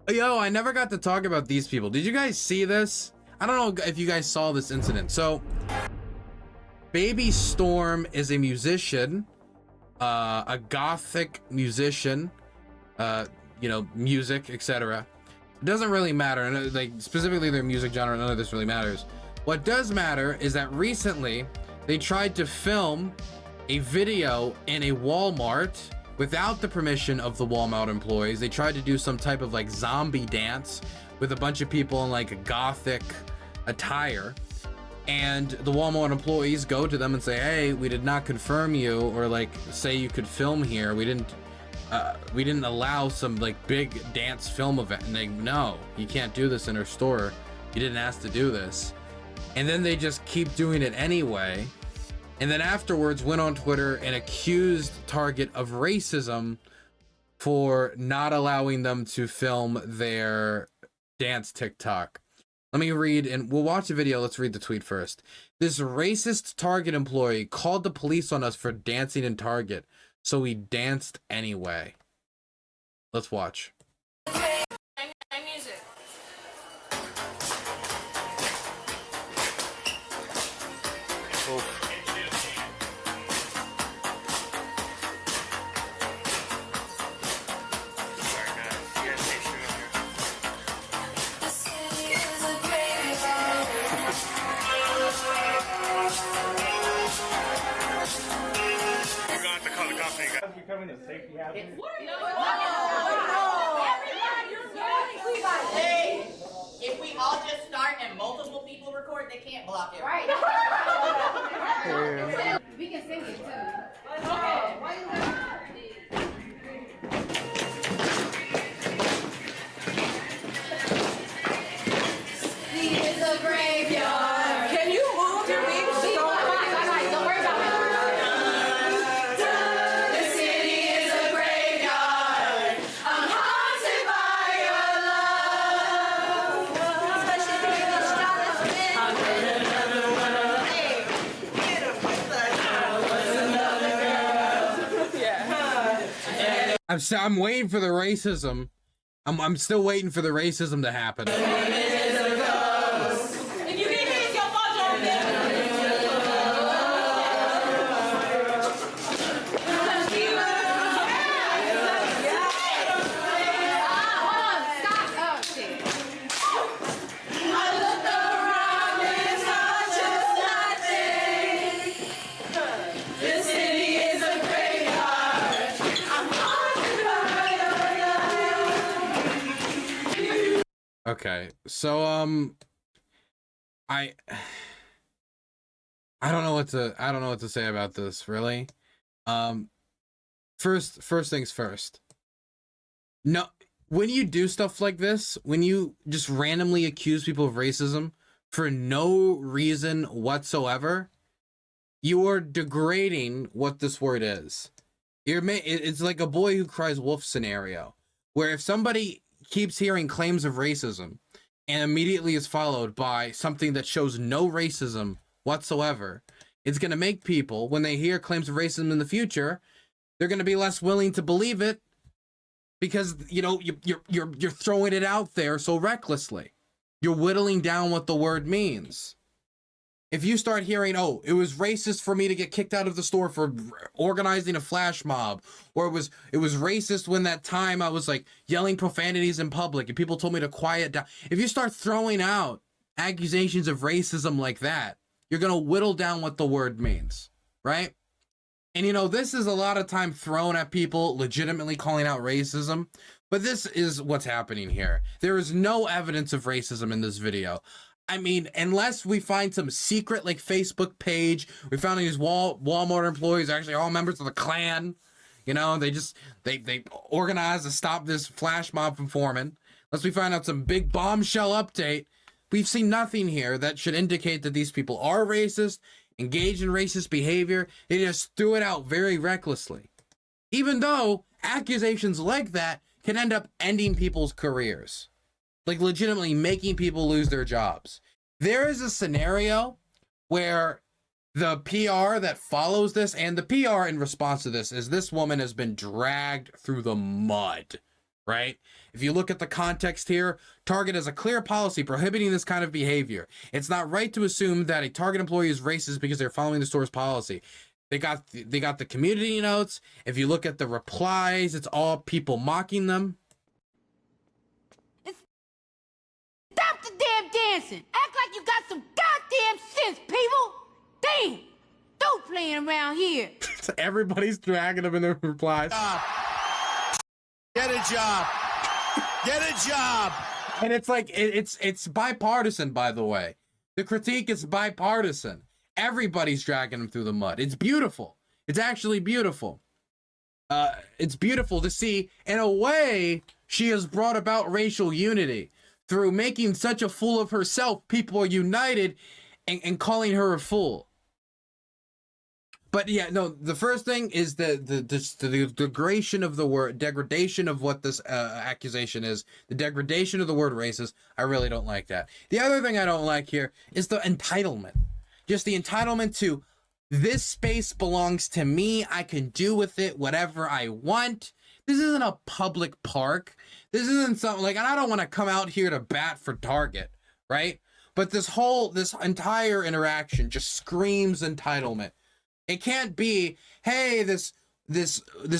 Yo, I never got to talk about these people. Did you guys see this? I don't know if you guys saw this incident. So, Baby Storm is a musician, a gothic musician, you know, music, etc. It doesn't really matter, like specifically their music genre, none of this really matters. What does matter is that recently they tried to film a video in a Walmart without the permission of the Walmart employees. They tried to do some type of like zombie dance with a bunch of people in like a gothic attire, and the Walmart employees go to them and say, hey, we did not confirm you, or like say you could film here. We didn't allow some like big dance film event. And they, no, you can't do this in our store. You didn't ask to do this. And then they just keep doing it anyway. And then afterwards went on Twitter and accused Target of racism for not allowing them to film their dance TikTok. Let me read, and we'll watch the video. Let's read the tweet first. This racist Target employee called the police on us for dancing in Target, so we danced anyway. Let's watch. Music. Becoming a safety hazard. Hey, if we all just start and multiple people record, they can't block it. Right. We can sing it too. Okay. It's a graveyard. Can you move your wings? Don't worry about it. I'm waiting for the racism. I'm still waiting for the racism to happen. If you can hear your bunch on Okay, so I don't know what to say about this, really. First things first. No, when you do stuff like this, when you just randomly accuse people of racism for no reason whatsoever, you are degrading what this word is. It's like a boy who cries wolf scenario, where if somebody keeps hearing claims of racism and immediately is followed by something that shows no racism whatsoever, it's going to make people, when they hear claims of racism in the future, they're going to be less willing to believe it, because you know you're throwing it out there so recklessly. You're whittling down what the word means. If you start hearing, oh, it was racist for me to get kicked out of the store for organizing a flash mob, or it was racist when that time I was like yelling profanities in public and people told me to quiet down. If you start throwing out accusations of racism like that, you're going to whittle down what the word means, right? And you know, this is a lot of time thrown at people legitimately calling out racism, but this is what's happening here. There is no evidence of racism in this video. I mean, unless we find some secret like Facebook page, we found these Walmart employees actually all members of the Klan. You know, they organized to stop this flash mob from forming. Unless we find out some big bombshell update, we've seen nothing here that should indicate that these people are racist, engaged in racist behavior. They just threw it out very recklessly. Even though accusations like that can end up ending people's careers. Like legitimately making people lose their jobs. There is a scenario where the PR that follows this, and the PR in response to this, is this woman has been dragged through the mud right? If you look at the context here, Target has a clear policy prohibiting this kind of behavior. It's not right to assume that a Target employee is racist because they're following the store's policy. They got the community notes. If you look at the replies, it's all people mocking them. Stop the damn dancing! Act like you got some goddamn sense, people! Damn! Don't playing around here! So everybody's dragging them in their replies. Get a job. Get a job. And it's like, it's bipartisan, by the way. The critique is bipartisan. Everybody's dragging them through the mud. It's beautiful. It's actually beautiful. It's beautiful to see. In a way, she has brought about racial unity. Through making such a fool of herself, people are united and calling her a fool. But yeah, no, the first thing is the degradation of the word, degradation of what this accusation is, the degradation of the word racist. I really don't like that. The other thing I don't like here is the entitlement. Just the entitlement to, this space belongs to me. I can do with it whatever I want. This isn't a public park. This isn't something like, and I don't want to come out here to bat for Target, right? But this entire interaction just screams entitlement. It can't be, hey, this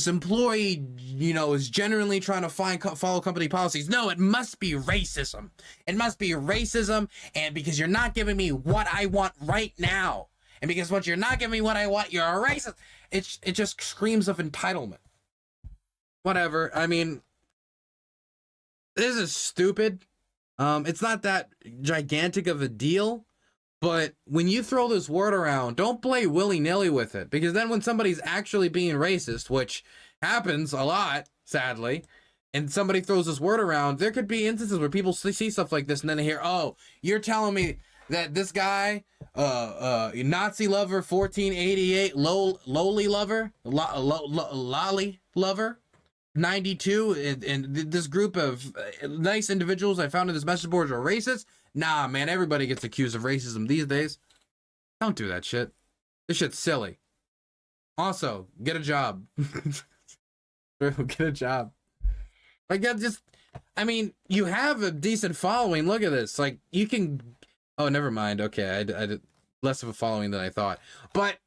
employee, you know, is genuinely trying to follow company policies. No, it must be racism. It must be racism, and because you're not giving me what I want right now, and because once you're not giving me what I want, you're a racist. It just screams of entitlement. Whatever. I mean, this is stupid. It's not that gigantic of a deal. But when you throw this word around, don't play willy-nilly with it. Because then when somebody's actually being racist, which happens a lot, sadly, and somebody throws this word around, there could be instances where people see stuff like this and then they hear, oh, you're telling me that this guy, Nazi lover, 1488, lolly lover, lolly lover, 92, and this group of nice individuals I found in this message board are racist. Nah, man, everybody gets accused of racism these days. Don't do that shit. This shit's silly. Also, get a job. Get a job. Like, that just, I mean, you have a decent following. Look at this. Like, you can, oh, never mind. Okay, I did less of a following than I thought. But,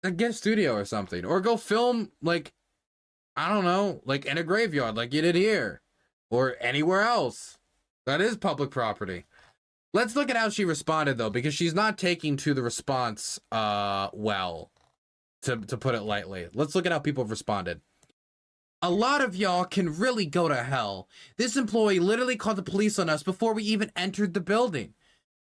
get a studio or something. Or go film, like, I don't know, like in a graveyard like you did here. Or anywhere else. That is public property. Let's look at how she responded, though, because she's not taking to the response well, to put it lightly. Let's look at how people have responded. A lot of y'all can really go to hell. This employee literally called the police on us before we even entered the building.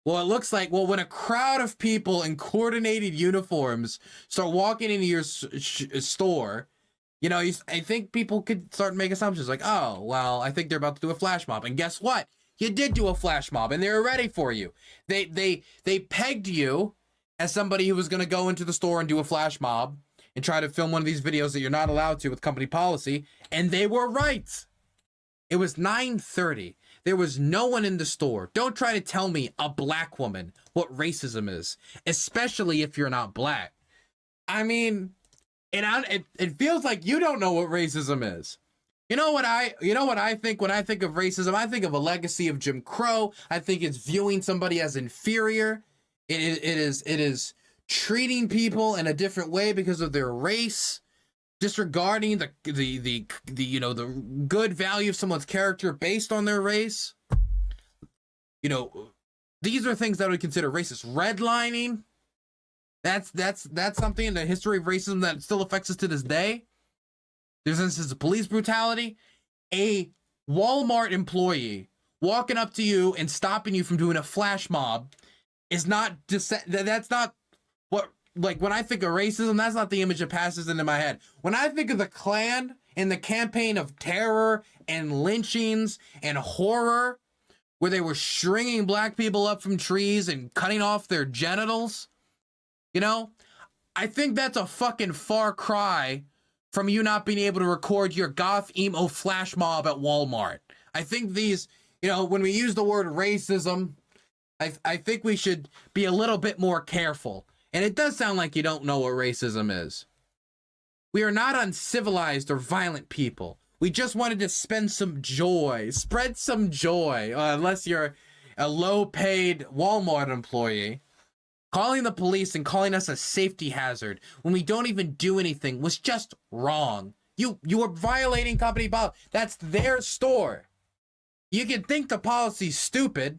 Well, it looks like, well, when a crowd of people in coordinated uniforms start walking into your store, you know, I think people could start making assumptions like, oh, well, I think they're about to do a flash mob. And guess what? You did do a flash mob, and they were ready for you. They pegged you as somebody who was going to go into the store and do a flash mob and try to film one of these videos that you're not allowed to with company policy, and they were right. It was 9:30. There was no one in the store. Don't try to tell me, a black woman, what racism is, especially if you're not black. I mean, it feels like you don't know what racism is. You know what I think when I think of racism? I think of a legacy of Jim Crow. I think it's viewing somebody as inferior. It is treating people in a different way because of their race, disregarding the you know, the good value of someone's character based on their race. You know, these are things that I would consider racist. Redlining. That's something in the history of racism that still affects us to this day. There's instances of police brutality. A Walmart employee walking up to you and stopping you from doing a flash mob is not that's not what, like, when I think of racism, that's not the image that passes into my head. When I think of the Klan and the campaign of terror and lynchings and horror, where they were stringing black people up from trees and cutting off their genitals, you know, I think that's a fucking far cry from you not being able to record your goth emo flash mob at Walmart. I think these, you know, when we use the word racism, I think we should be a little bit more careful. And it does sound like you don't know what racism is. We are not uncivilized or violent people. We just wanted to spread some joy, unless you're a low-paid Walmart employee. Calling the police and calling us a safety hazard when we don't even do anything was just wrong. You were violating company policy. That's their store. You can think the policy's stupid.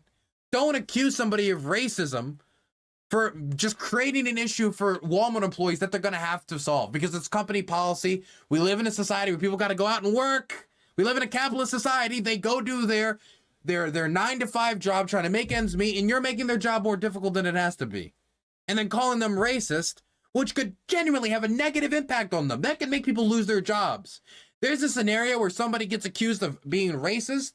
Don't accuse somebody of racism for just creating an issue for Walmart employees that they're going to have to solve because it's company policy. We live in a society where people got to go out and work. We live in a capitalist society. They go do their 9-to-5 job trying to make ends meet, and you're making their job more difficult than it has to be. And then calling them racist, which could genuinely have a negative impact on them. That could make people lose their jobs. There's a scenario where somebody gets accused of being racist,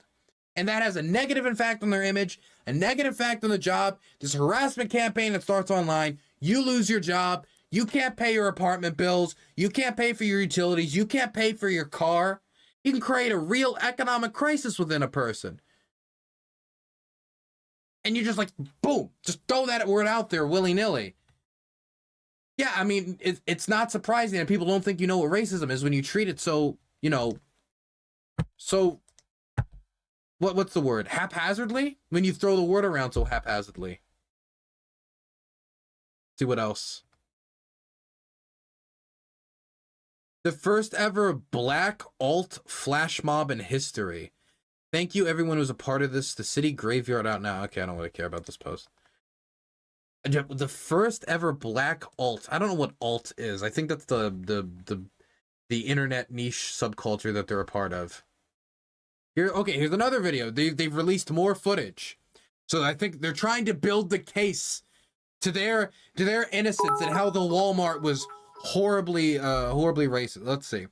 and that has a negative impact on their image, a negative impact on the job. This harassment campaign that starts online, you lose your job, you can't pay your apartment bills, you can't pay for your utilities, you can't pay for your car. You can create a real economic crisis within a person. And you just like, boom, just throw that word out there willy-nilly. Yeah, I mean, it's not surprising that people don't think you know what racism is when you treat it so, so, what's the word? Haphazardly? When you throw the word around so haphazardly. See what else? The first ever black alt flash mob in history. Thank you, everyone who was a part of this. The city graveyard out now. Okay, I don't really care about this post. The first ever black alt. I don't know what alt is. I think that's the internet niche subculture that they're a part of. Here's another video. They've released more footage. So I think they're trying to build the case to their innocence and how the Walmart was horribly racist. Let's see.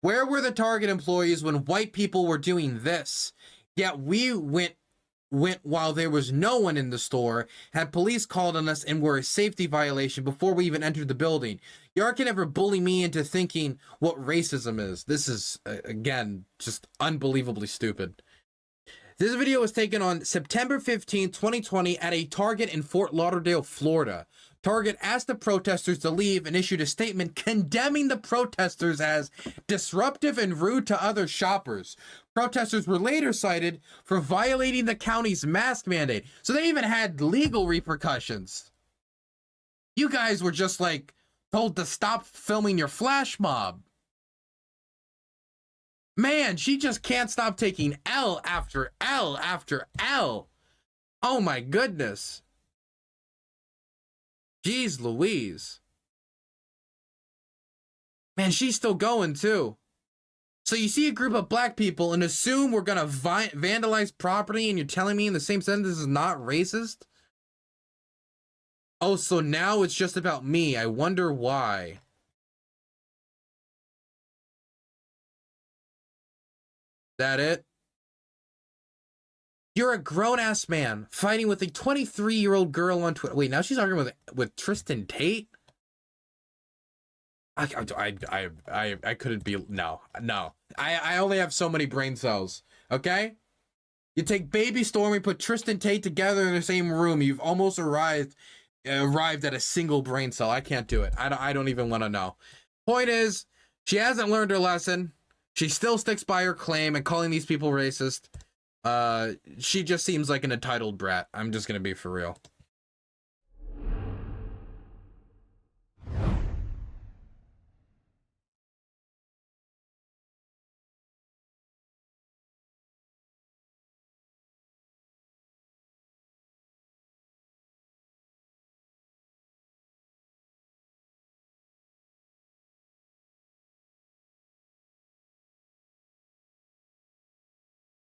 Where were the Target employees when white people were doing this? Yet we went while there was no one in the store, had police called on us, and were a safety violation before we even entered the building. Y'all can never bully me into thinking what racism is. This is, again, just unbelievably stupid. This video was taken on September 15, 2020 at a Target in Fort Lauderdale, Florida. Target asked the protesters to leave and issued a statement condemning the protesters as disruptive and rude to other shoppers. Protesters were later cited for violating the county's mask mandate. So they even had legal repercussions. You guys were just like told to stop filming your flash mob. Man, she just can't stop taking L after L after L. Oh my goodness. Jeez Louise. Man, she's still going too. So you see a group of black people and assume we're gonna vandalize property, and you're telling me in the same sentence this is not racist? Oh, so now it's just about me. I wonder why. That it? You're a grown-ass man fighting with a 23-year-old girl on Twitter. Wait, now she's arguing with Tristan Tate? I couldn't be... No. I only have so many brain cells, okay? You take Baby Storm and put Tristan Tate together in the same room, you've almost arrived at a single brain cell. I can't do it. I don't even want to know. Point is, she hasn't learned her lesson. She still sticks by her claim and calling these people racist. She just seems like an entitled brat. I'm just gonna be for real.